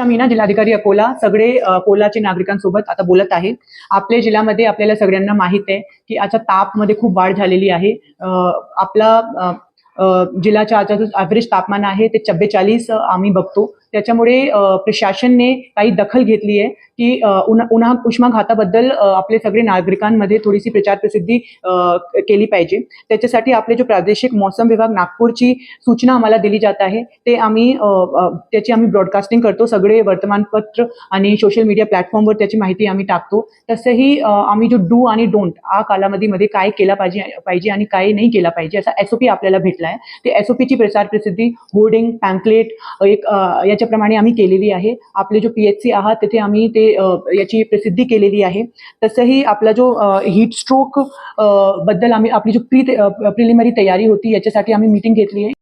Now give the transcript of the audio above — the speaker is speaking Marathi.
मीना जिल्हाधिकारी अकोला सगळे अकोलाचे नागरिकांसोबत आता बोलत आहे। आपल्या जिल्ह्यामध्ये आपल्याला सगळ्यांना माहित आहे की आता तापमध्ये खूप वाढ झालेली आहे। आपला जिल्ह्याच्या आता ॲव्हरेज तापमान आहे ते 44 आम्ही बघतो। त्याच्यामुळे प्रशासनने काही दखल घेतली आहे की उष्माघाताबद्दल आपले सगळे नागरिकांमध्ये थोडीशी प्रचार प्रसिद्धी केली पाहिजे। त्याच्यासाठी आपले जो प्रादेशिक मौसम विभाग नागपूरची सूचना आम्हाला दिली जात आहे ते त्याची आम्ही ब्रॉडकास्टिंग करतो। सगळे वर्तमानपत्र आणि सोशल मीडिया प्लॅटफॉर्मवर त्याची माहिती आम्ही टाकतो। तसंही आम्ही जो डू आणि डोंट हा कालावधीमध्ये काय केला पाहिजे आणि काय नाही केला पाहिजे असा SOP आपल्याला भेटला आहे। ते SOPची प्रचार प्रसिद्धी होर्डिंग पॅम्पलेट याच्याप्रमाणे आम्ही केलेली आहे। आपले जो PHC आहात तिथे आम्ही ते याची प्रसिद्धी केलेली आहे। तसंही आपला जो हीट स्ट्रोक बद्दल आपली जो प्रिलिमिनरी तयारी होती याच्यासाठी आम्ही मीटिंग घेतली आहे।